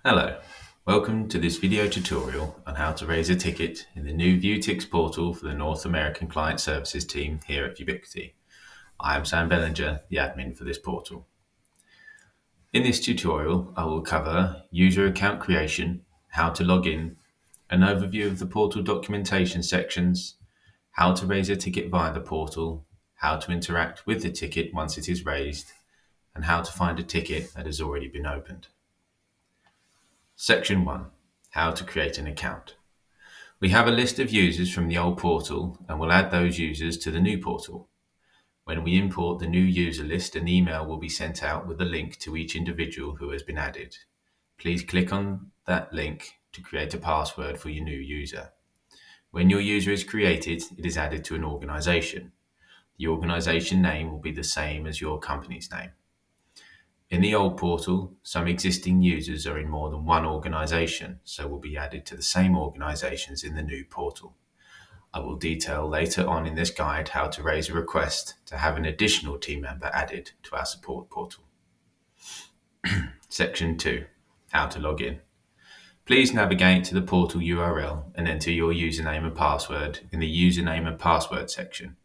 Hello, welcome to this video tutorial on how to raise a ticket in the new VU TIX Portal for the North American Client Services team here at Vubiquity. I am Sam Bellinger, the admin for this portal. In this tutorial, I will cover user account creation, how to log in, an overview of the portal documentation sections, how to raise a ticket via the portal, how to interact with the ticket once it is raised, and how to find a ticket that has already been opened. Section 1. How to create an account. We have a list of users from the old portal and we'll add those users to the new portal. When we import the new user list, an email will be sent out with a link to each individual who has been added. Please click on that link to create a password for your new user. When your user is created, it is added to an organization. The organization name will be the same as your company's name. In the old portal, some existing users are in more than one organization, so will be added to the same organizations in the new portal. I will detail later on in this guide how to raise a request to have an additional team member added to our support portal. Section 2. How to log in. Please navigate to the portal URL and enter your username and password in the username and password section.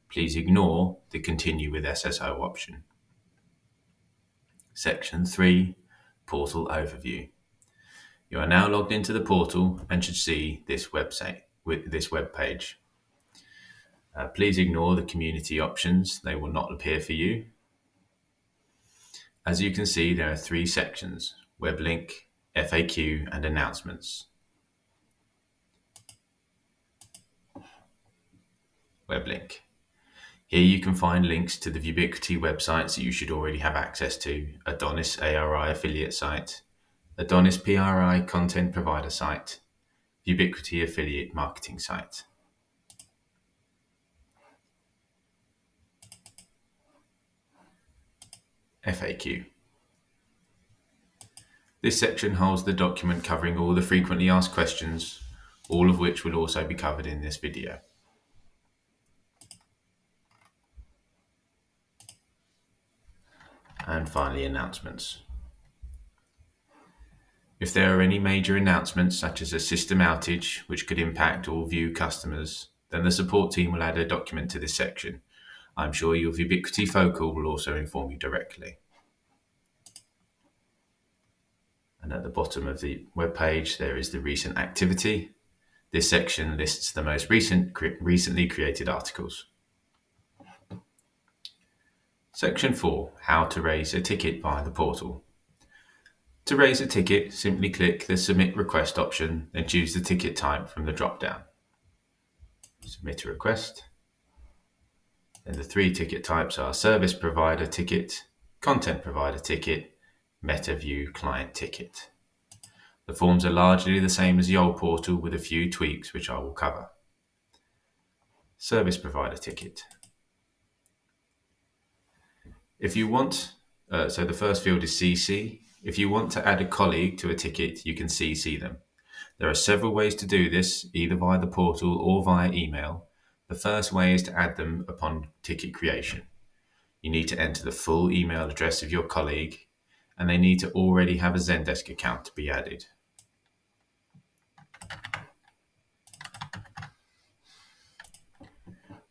Please ignore the continue with SSO option. Section 3. Portal Overview. You are now logged into the portal and should see this website with this web page. Please ignore the community options, they will not appear for you. As you can see, there are 3 sections: web link, FAQ, and announcements. Web link. Here you can find links to the Vubiquity websites that you should already have access to: Adonis ARI affiliate site, Adonis PRI content provider site, Vubiquity affiliate marketing site. FAQ. This section holds the document covering all the frequently asked questions, all of which will also be covered in this video. And finally, announcements. If there are any major announcements, such as a system outage, which could impact all VU customers, then the support team will add a document to this section. I'm sure your Vubiquity Focal will also inform you directly. And at the bottom of the web page, there is the recent activity. This section lists the most recently created articles. Section 4. How to raise a ticket via the portal. To raise a ticket, simply click the Submit Request option, then choose the ticket type from the drop-down. Submit a request. Then the 3 ticket types are Service Provider Ticket, Content Provider Ticket, MetaView Client Ticket. The forms are largely the same as the old portal with a few tweaks which I will cover. Service Provider Ticket. If you want, so the first field is CC. If you want to add a colleague to a ticket, you can CC them. There are several ways to do this, either via the portal or via email. The first way is to add them upon ticket creation. You need to enter the full email address of your colleague, and they need to already have a Zendesk account to be added.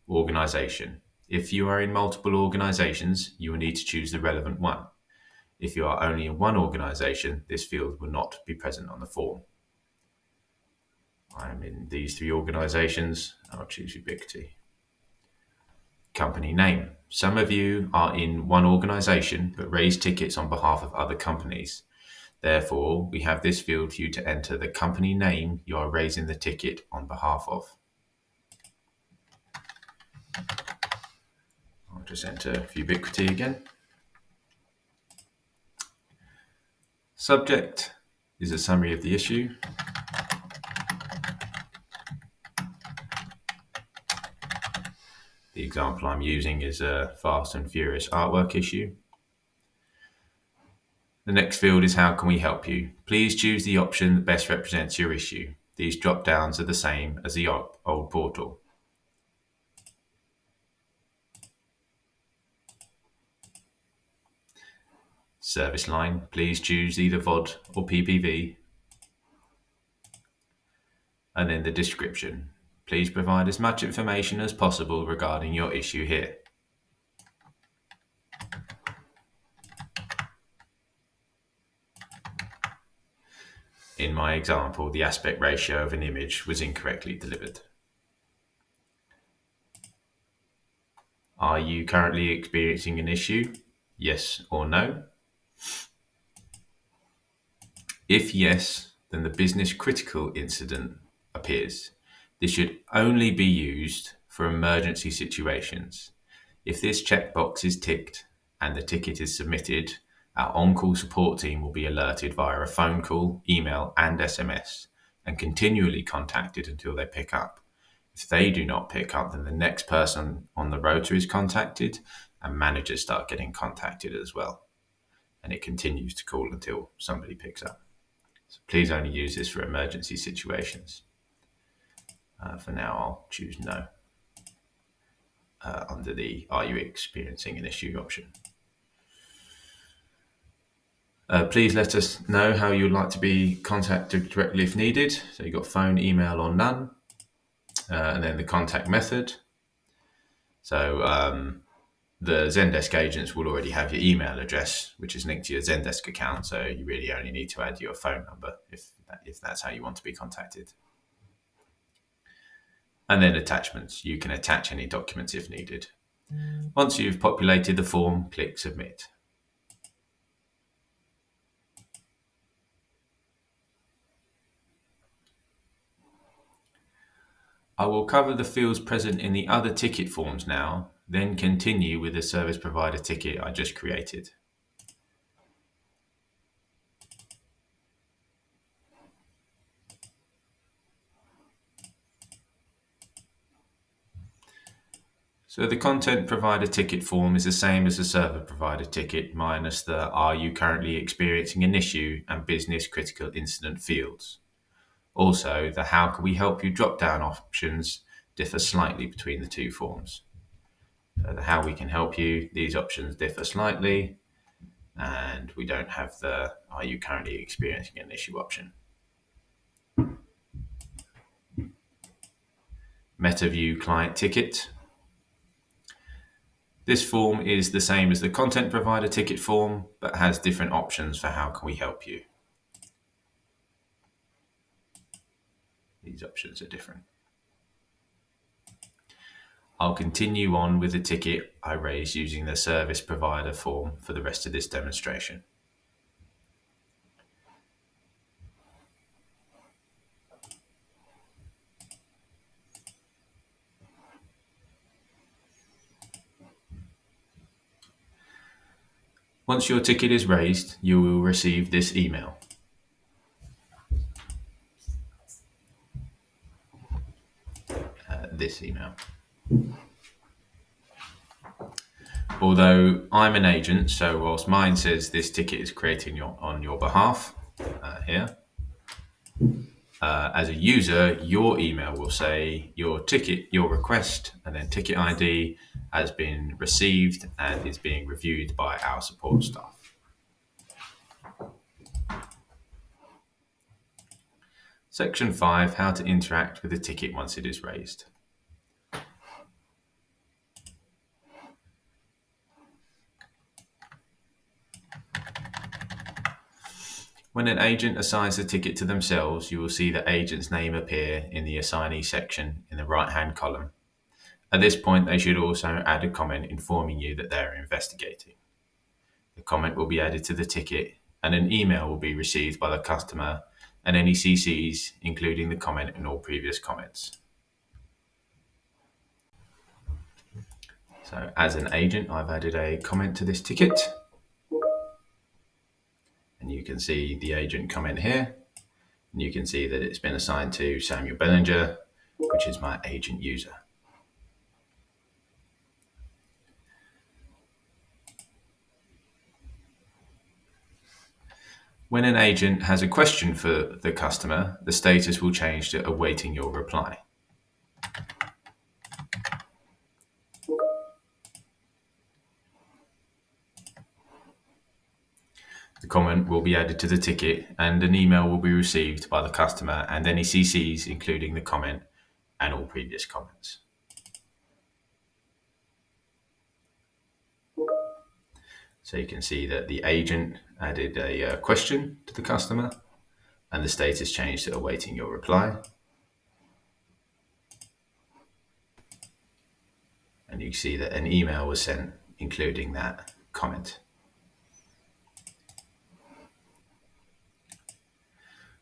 Organization. If you are in multiple organizations, you will need to choose the relevant one. If you are only in one organization, this field will not be present on the form. I am in these 3 organizations, and I'll choose Vubiquity. Company name. Some of you are in one organization but raise tickets on behalf of other companies. Therefore, we have this field for you to enter the company name you are raising the ticket on behalf of. I'll just enter Vubiquity again. Subject is a summary of the issue. The example I'm using is a Fast and Furious artwork issue. The next field is how can we help you? Please choose the option that best represents your issue. These drop downs are the same as the old portal. Service line, please choose either VOD or PPV. And then the description. Please provide as much information as possible regarding your issue here. In my example, the aspect ratio of an image was incorrectly delivered. Are you currently experiencing an issue? Yes or no? If yes, then the business critical incident appears. This should only be used for emergency situations. If this checkbox is ticked and the ticket is submitted, our on-call support team will be alerted via a phone call, email, and SMS, and continually contacted until they pick up. If they do not pick up, then the next person on the rota is contacted, and managers start getting contacted as well. And it continues to call until somebody picks up. So please only use this for emergency situations. For now, I'll choose no under the "Are you experiencing an issue" option. Please let us know how you would like to be contacted directly if needed. So you've got phone, email, or none. And then the contact method. So the Zendesk agents will already have your email address, which is linked to your Zendesk account. So you really only need to add your phone number if that's how you want to be contacted. And then attachments. You can attach any documents if needed. Once you've populated the form, click Submit. I will cover the fields present in the other ticket forms now, then continue with the service provider ticket I just created. So the content provider ticket form is the same as the server provider ticket minus the "Are you currently experiencing an issue" and "Business critical incident" fields. Also, the "How can we help you" drop-down options differ slightly between the two forms. So the "How we can help you," these options differ slightly, and we don't have the "Are you currently experiencing an issue" option. MetaView client ticket. This form is the same as the content provider ticket form, but has different options for "How can we help you." These options are different. I'll continue on with the ticket I raised using the service provider form for the rest of this demonstration. Once your ticket is raised, you will receive this email. This email. Although I'm an agent, so whilst mine says this ticket is creating on your behalf, here, as a user, your email will say your ticket, your request, and then ticket ID has been received and is being reviewed by our support staff. Section 5, how to interact with the ticket once it is raised. When an agent assigns the ticket to themselves, you will see the agent's name appear in the assignee section in the right-hand column. At this point, they should also add a comment informing you that they are investigating. The comment will be added to the ticket, and an email will be received by the customer and any CCs, including the comment and all previous comments. So as an agent, I've added a comment to this ticket. And you can see the agent comment here. And you can see that it's been assigned to Samuel Bellinger, which is my agent user. When an agent has a question for the customer, the status will change to awaiting your reply. The comment will be added to the ticket and an email will be received by the customer and any CCs, including the comment and all previous comments. So you can see that the agent added a question to the customer and the status changed to awaiting your reply. And you can see that an email was sent including that comment.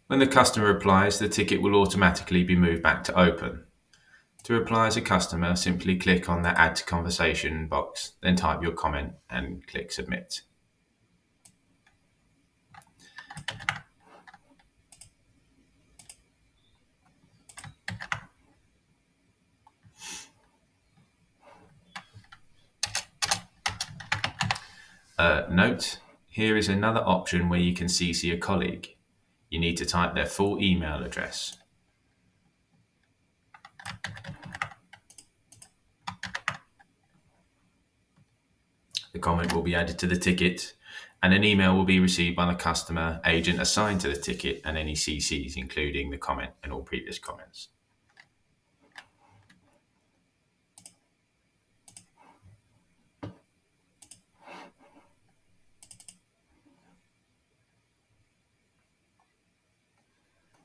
When the customer replies, the ticket will automatically be moved back to open. To reply as a customer, simply click on the Add to Conversation box, then type your comment and click Submit. Note, here is another option where you can CC a colleague. You need to type their full email address. The comment will be added to the ticket and an email will be received by the customer agent assigned to the ticket and any CCs, including the comment and all previous comments.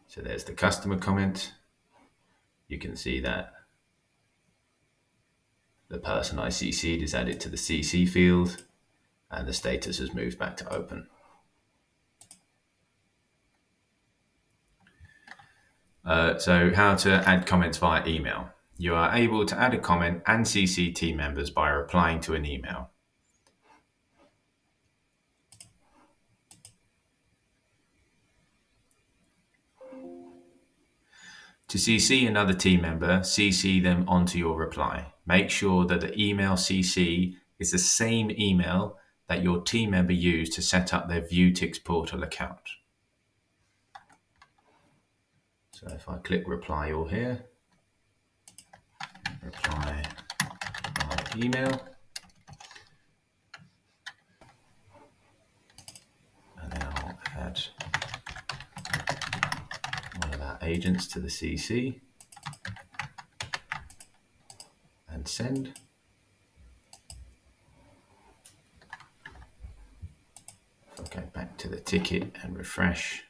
So there's the customer comment. You can see that the person I CC'd is added to the CC field and the status has moved back to open. So how to add comments via email. You are able to add a comment and CC team members by replying to an email. To CC another team member, CC them onto your reply. Make sure that the email CC is the same email that your team member used to set up their VU TIX Portal account. So if I click reply all here, reply by email, and then I'll add one of our agents to the CC and send. If I go back to the ticket and refresh,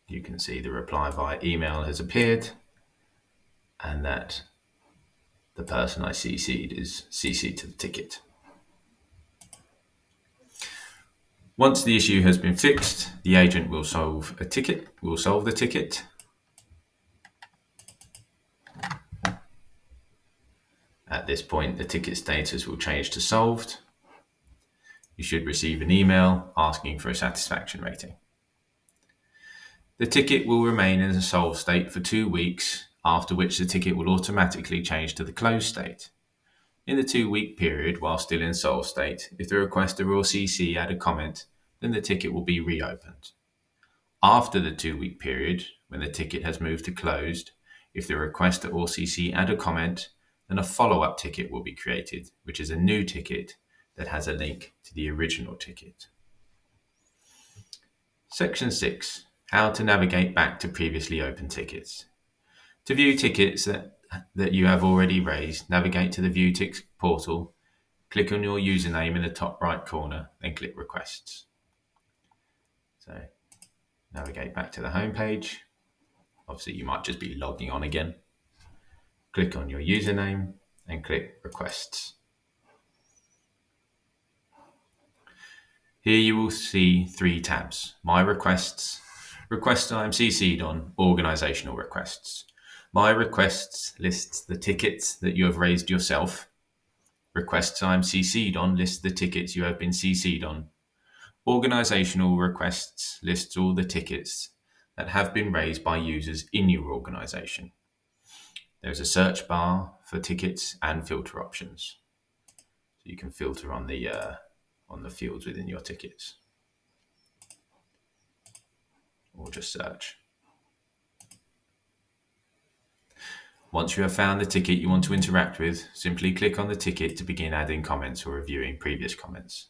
you can see the reply via email has appeared and that the person I CC'd is CC'd to the ticket. Once the issue has been fixed, the agent will solve the ticket. At this point, the ticket status will change to solved. You should receive an email asking for a satisfaction rating. The ticket will remain in a solved state for 2 weeks, after which the ticket will automatically change to the closed state. In the 2-week period, while still in solved state, if the requester or CC add a comment, then the ticket will be reopened. After the 2-week period, when the ticket has moved to closed, if the requester or CC add a comment, then a follow-up ticket will be created, which is a new ticket that has a link to the original ticket. Section 6. How to navigate back to previously open tickets. To view tickets that you have already raised, navigate to the VU TIX Portal, click on your username in the top right corner, then click Requests. So navigate back to the home page. Obviously, you might just be logging on again. Click on your username and click Requests. Here you will see 3 tabs: My Requests, Requests I'm CC'd on, Organizational Requests. My Requests lists the tickets that you have raised yourself. Requests I'm CC'd on lists the tickets you have been CC'd on. Organizational Requests lists all the tickets that have been raised by users in your organization. There's a search bar for tickets and filter options. So you can filter on the fields within your tickets, or just search. Once you have found the ticket you want to interact with, simply click on the ticket to begin adding comments or reviewing previous comments.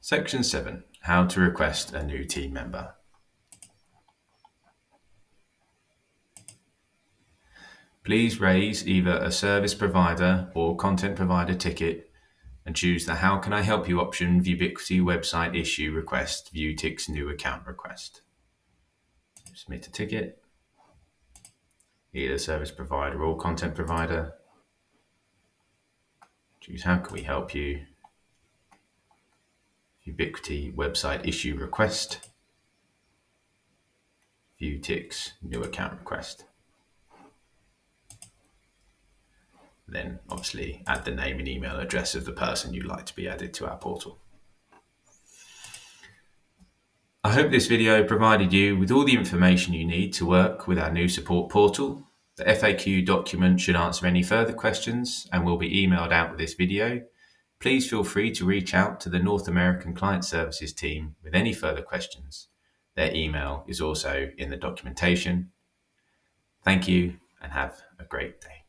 Section 7. How to request a new team member. Please raise either a service provider or content provider ticket and choose the How Can I Help You option Vubiquity website issue request VU TIX new account request. Submit a ticket, either service provider or content provider. Choose How Can We Help You Vubiquity website issue request VU TIX new account request. Then obviously add the name and email address of the person you'd like to be added to our portal. I hope this video provided you with all the information you need to work with our new support portal. The FAQ document should answer any further questions and will be emailed out with this video. Please feel free to reach out to the North American Client Services team with any further questions. Their email is also in the documentation. Thank you and have a great day.